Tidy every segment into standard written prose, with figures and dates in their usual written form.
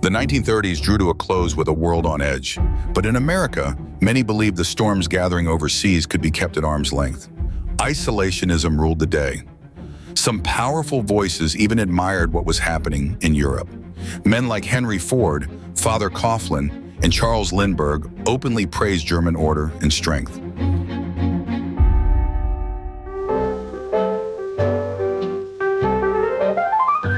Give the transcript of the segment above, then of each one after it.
The 1930s drew to a close with a world on edge, but in America, many believed the storms gathering overseas could be kept at arm's length. Isolationism ruled the day. Some powerful voices even admired what was happening in Europe. Men like Henry Ford, Father Coughlin, and Charles Lindbergh openly praised German order and strength.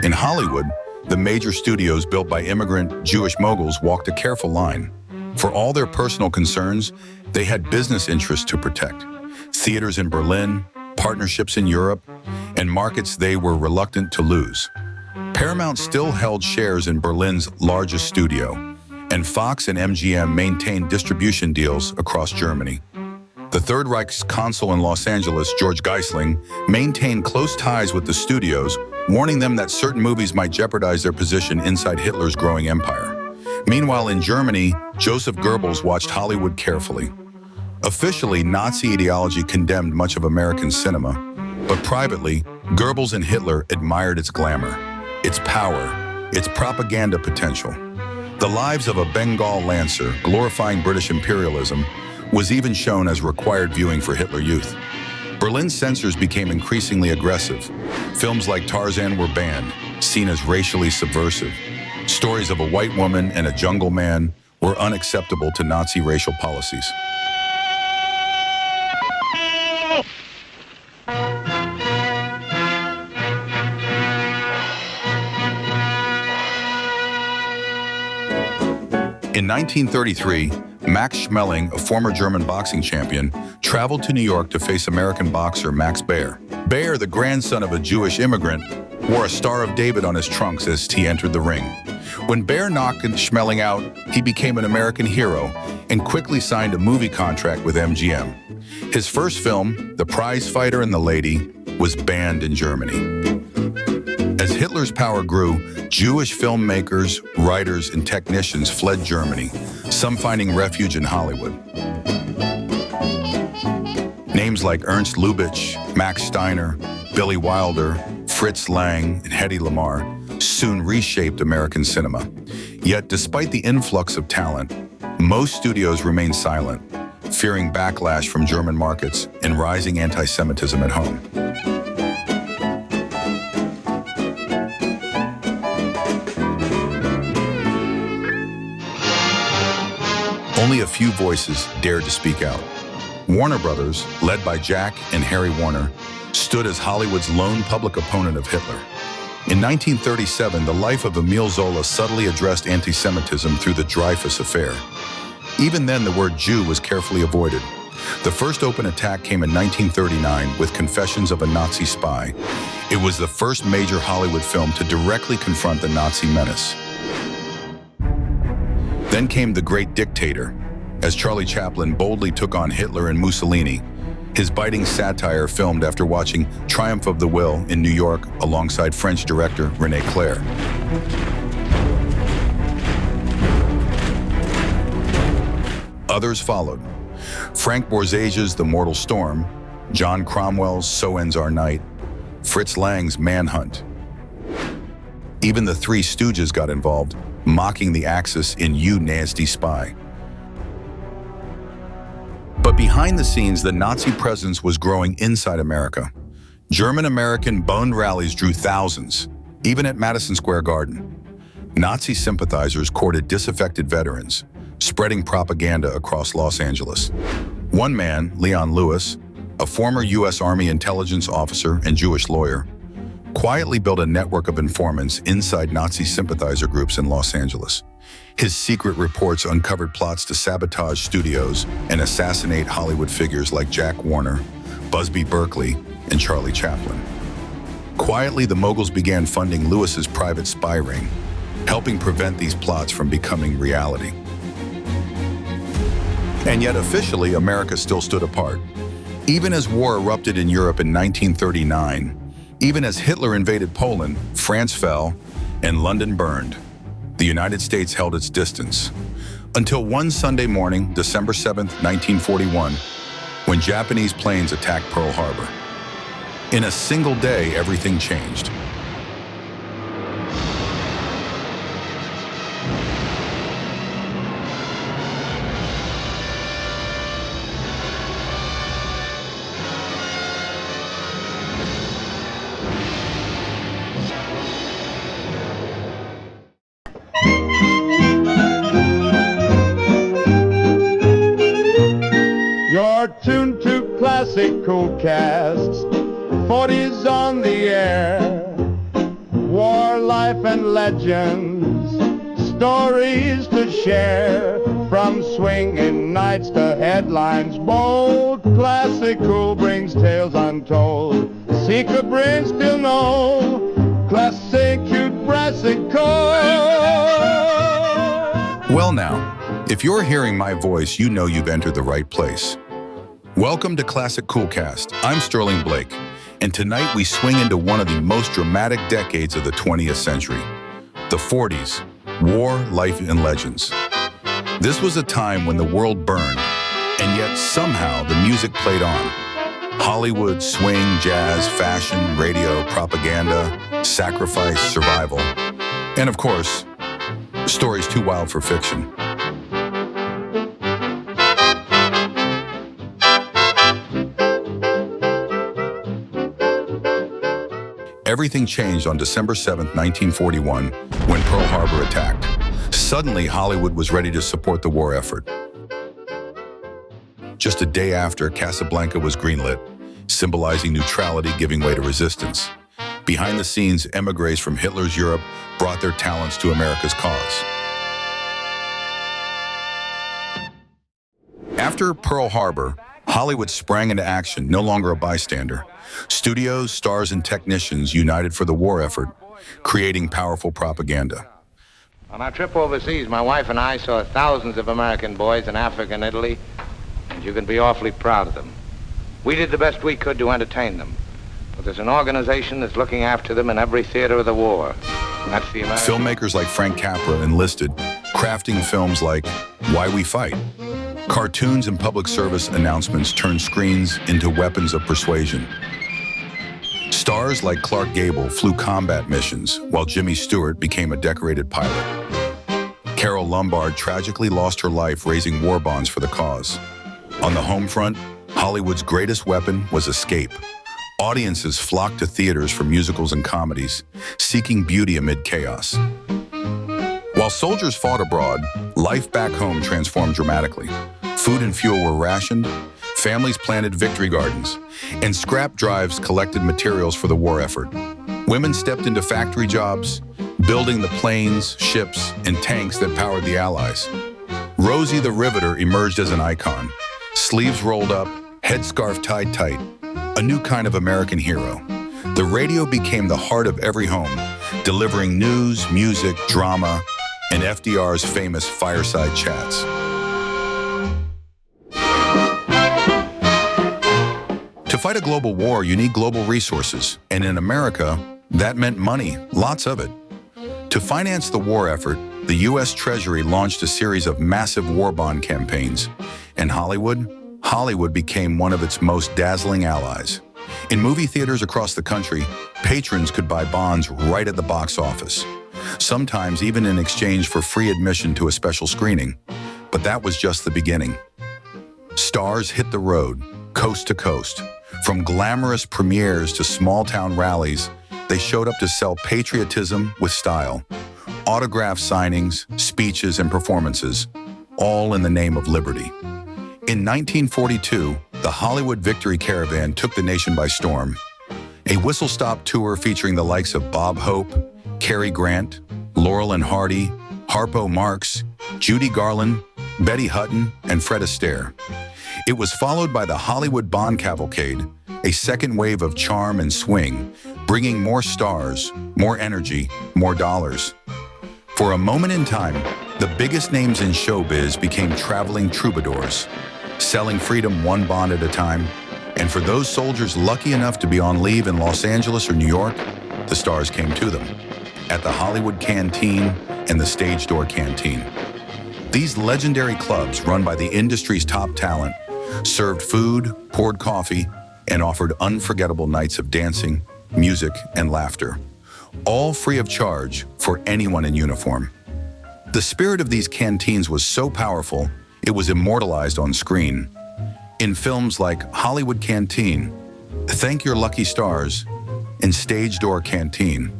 In Hollywood, the major studios built by immigrant Jewish moguls walked a careful line. For all their personal concerns, they had business interests to protect. Theaters in Berlin, partnerships in Europe, and markets they were reluctant to lose. Paramount still held shares in Berlin's largest studio, and Fox and MGM maintained distribution deals across Germany. The Third Reich's consul in Los Angeles, George Geisling, maintained close ties with the studios, warning them that certain movies might jeopardize their position inside Hitler's growing empire. Meanwhile, in Germany, Joseph Goebbels watched Hollywood carefully. Officially, Nazi ideology condemned much of American cinema, but privately, Goebbels and Hitler admired its glamour, its power, its propaganda potential. The Lives of a Bengal Lancer, glorifying British imperialism, was even shown as required viewing for Hitler Youth. Berlin's censors became increasingly aggressive. Films like Tarzan were banned, seen as racially subversive. Stories of a white woman and a jungle man were unacceptable to Nazi racial policies. In 1933, Max Schmeling, a former German boxing champion, traveled to New York to face American boxer Max Baer. Baer, the grandson of a Jewish immigrant, wore a Star of David on his trunks as he entered the ring. When Baer knocked Schmeling out, he became an American hero and quickly signed a movie contract with MGM. His first film, The Prize Fighter and the Lady, was banned in Germany. As Hitler's power grew, Jewish filmmakers, writers, and technicians fled Germany, some finding refuge in Hollywood. Names like Ernst Lubitsch, Max Steiner, Billy Wilder, Fritz Lang, and Hedy Lamarr soon reshaped American cinema. Yet, despite the influx of talent, most studios remained silent, fearing backlash from German markets and rising anti-Semitism at home. Only a few voices dared to speak out. Warner Brothers, led by Jack and Harry Warner, stood as Hollywood's lone public opponent of Hitler. In 1937, the life of Emile Zola subtly addressed anti-Semitism through the Dreyfus Affair. Even then, the word Jew was carefully avoided. The first open attack came in 1939 with Confessions of a Nazi Spy. It was the first major Hollywood film to directly confront the Nazi menace. Then came The Great Dictator, as Charlie Chaplin boldly took on Hitler and Mussolini, his biting satire filmed after watching Triumph of the Will in New York alongside French director René Clair. Others followed. Frank Borzage's The Mortal Storm, John Cromwell's So Ends Our Night, Fritz Lang's Manhunt. Even the Three Stooges got involved, mocking the Axis in You Nasty Spy. But behind the scenes, the Nazi presence was growing inside America. German-American bone rallies drew thousands, even at Madison Square Garden. Nazi sympathizers courted disaffected veterans, spreading propaganda across Los Angeles. One man, Leon Lewis, a former U.S. Army intelligence officer and Jewish lawyer, quietly built a network of informants inside Nazi sympathizer groups in Los Angeles. His secret reports uncovered plots to sabotage studios and assassinate Hollywood figures like Jack Warner, Busby Berkeley, and Charlie Chaplin. Quietly, the moguls began funding Lewis's private spy ring, helping prevent these plots from becoming reality. And yet officially, America still stood apart. Even as war erupted in Europe in 1939, even as Hitler invaded Poland, France fell, and London burned, the United States held its distance. Until one Sunday morning, December 7, 1941, when Japanese planes attacked Pearl Harbor. In a single day, everything changed. Cool Cast, 40s on the air, war, life, and legends, stories to share, from swinging nights to headlines bold. Classic Cool brings tales untold, secret brings still know, classic cute brassic cold. Well now, if you're hearing my voice, you know you've entered the right place. Welcome to Classic Cool Cast. I'm Sterling Blake, and tonight we swing into one of the most dramatic decades of the 20th century, the 40s, war, life, and legends. This was a time when the world burned, and yet somehow the music played on. Hollywood, swing, jazz, fashion, radio, propaganda, sacrifice, survival, and of course, stories too wild for fiction. Everything changed on December 7, 1941, when Pearl Harbor attacked. Suddenly, Hollywood was ready to support the war effort. Just a day after, Casablanca was greenlit, symbolizing neutrality giving way to resistance. Behind the scenes, émigrés from Hitler's Europe brought their talents to America's cause. After Pearl Harbor, Hollywood sprang into action, no longer a bystander. Studios, stars, and technicians united for the war effort, creating powerful propaganda. On our trip overseas, my wife and I saw thousands of American boys in Africa and Italy, and you can be awfully proud of them. We did the best we could to entertain them, but there's an organization that's looking after them in every theater of the war. That's the American... Filmmakers like Frank Capra enlisted, crafting films like Why We Fight. Cartoons and public service announcements turned screens into weapons of persuasion. Stars like Clark Gable flew combat missions, while Jimmy Stewart became a decorated pilot. Carole Lombard tragically lost her life raising war bonds for the cause. On the home front, Hollywood's greatest weapon was escape. Audiences flocked to theaters for musicals and comedies, seeking beauty amid chaos. While soldiers fought abroad, life back home transformed dramatically. Food and fuel were rationed, families planted victory gardens, and scrap drives collected materials for the war effort. Women stepped into factory jobs, building the planes, ships, and tanks that powered the Allies. Rosie the Riveter emerged as an icon, sleeves rolled up, headscarf tied tight, a new kind of American hero. The radio became the heart of every home, delivering news, music, drama, and FDR's famous fireside chats. To fight a global war, you need global resources, and in America, that meant money, lots of it. To finance the war effort, the U.S. Treasury launched a series of massive war bond campaigns, and Hollywood became one of its most dazzling allies. In movie theaters across the country, patrons could buy bonds right at the box office, sometimes even in exchange for free admission to a special screening. But that was just the beginning. Stars hit the road, coast to coast. From glamorous premieres to small-town rallies, they showed up to sell patriotism with style. Autograph signings, speeches, and performances, all in the name of liberty. In 1942, the Hollywood Victory Caravan took the nation by storm. A whistle-stop tour featuring the likes of Bob Hope, Cary Grant, Laurel and Hardy, Harpo Marx, Judy Garland, Betty Hutton, and Fred Astaire. It was followed by the Hollywood Bond Cavalcade, a second wave of charm and swing, bringing more stars, more energy, more dollars. For a moment in time, the biggest names in showbiz became traveling troubadours, selling freedom one bond at a time. And for those soldiers lucky enough to be on leave in Los Angeles or New York, the stars came to them at the Hollywood Canteen and the Stage Door Canteen. These legendary clubs, run by the industry's top talent, served food, poured coffee, and offered unforgettable nights of dancing, music, and laughter, all free of charge for anyone in uniform. The spirit of these canteens was so powerful, it was immortalized on screen. In films like Hollywood Canteen, Thank Your Lucky Stars, and Stage Door Canteen,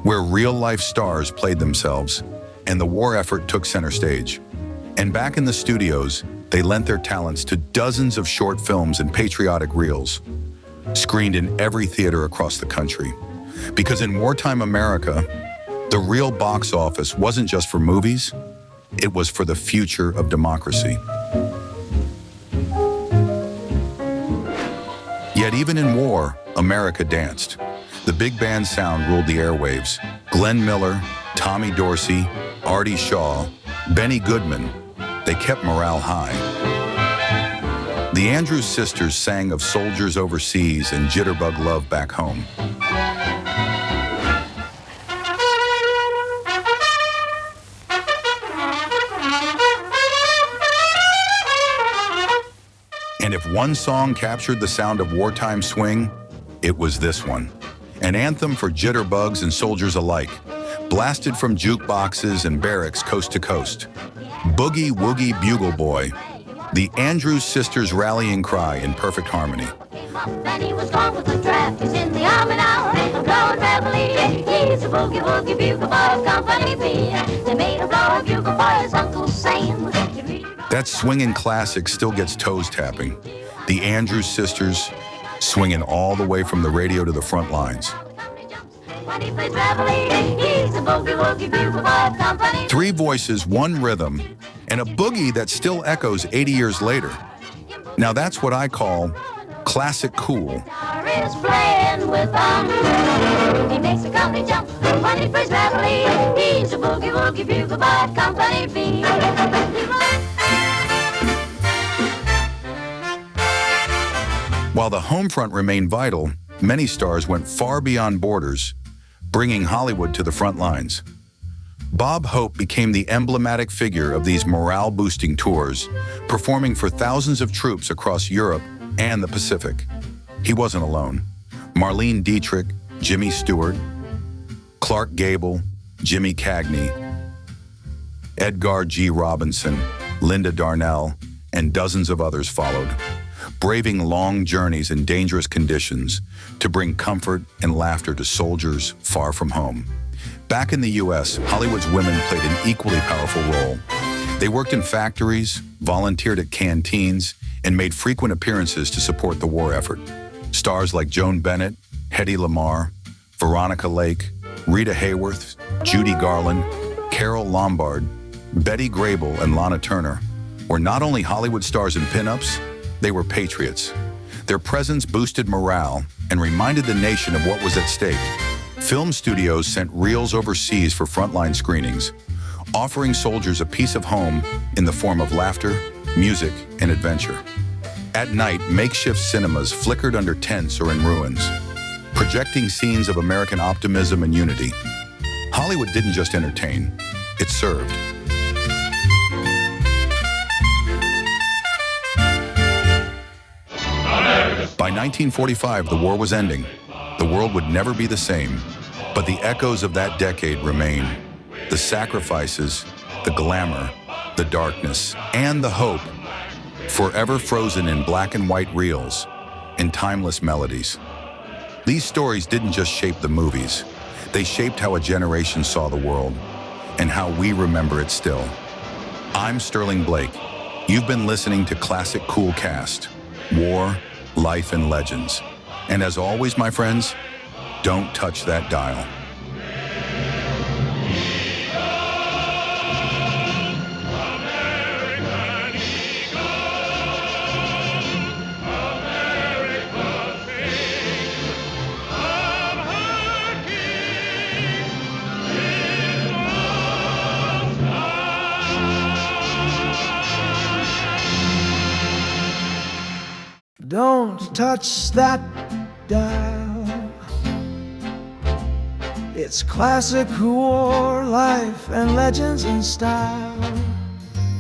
where real-life stars played themselves and the war effort took center stage. And back in the studios, They lent their talents to dozens of short films and patriotic reels, screened in every theater across the country. Because in wartime America, the real box office wasn't just for movies, it was for the future of democracy. Yet even in war, America danced. The big band sound ruled the airwaves. Glenn Miller, Tommy Dorsey, Artie Shaw, Benny Goodman, they kept morale high. The Andrews Sisters sang of soldiers overseas and jitterbug love back home. And if one song captured the sound of wartime swing, it was this one. An anthem for jitterbugs and soldiers alike, blasted from jukeboxes and barracks coast to coast. Boogie Woogie Bugle Boy, the Andrews Sisters' rallying cry in perfect harmony. And he was gone with the draft. He's in the army now, blowing reveille. He's a boogie woogie bugle boy, company B. They made a blow a bugle for his Uncle Sam. That swinging classic still gets toes tapping. The Andrews Sisters swinging all the way from the radio to the front lines. Three voices, one rhythm, and a boogie that still echoes 80 years later. Now that's what I call classic cool. While the home front remained vital, many stars went far beyond borders, bringing Hollywood to the front lines. Bob Hope became the emblematic figure of these morale-boosting tours, performing for thousands of troops across Europe and the Pacific. He wasn't alone. Marlene Dietrich, Jimmy Stewart, Clark Gable, Jimmy Cagney, Edgar G. Robinson, Linda Darnell, and dozens of others followed, braving long journeys in dangerous conditions to bring comfort and laughter to soldiers far from home. Back in the U.S., Hollywood's women played an equally powerful role. They worked in factories, volunteered at canteens, and made frequent appearances to support the war effort. Stars like Joan Bennett, Hedy Lamarr, Veronica Lake, Rita Hayworth, Judy Garland, Carole Lombard, Betty Grable, and Lana Turner were not only Hollywood stars in pinups, they were patriots. Their presence boosted morale and reminded the nation of what was at stake. Film studios sent reels overseas for frontline screenings, offering soldiers a piece of home in the form of laughter, music, and adventure. At night, makeshift cinemas flickered under tents or in ruins, projecting scenes of American optimism and unity. Hollywood didn't just entertain, it served. By 1945, the war was ending. The world would never be the same, but the echoes of that decade remain. The sacrifices, the glamour, the darkness, and the hope, forever frozen in black and white reels, in timeless melodies. These stories didn't just shape the movies, they shaped how a generation saw the world, and how we remember it still. I'm Sterling Blake. You've been listening to Classic Cool Cast, War, Life, and Legends. And as always, my friends, don't touch that dial. Don't touch that dial. It's classic war, life, and legends in style,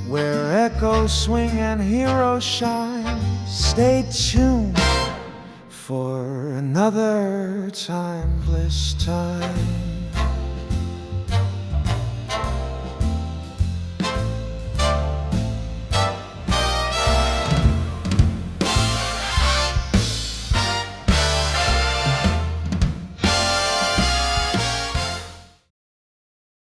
where echoes swing and heroes shine. Stay tuned for another timeless time.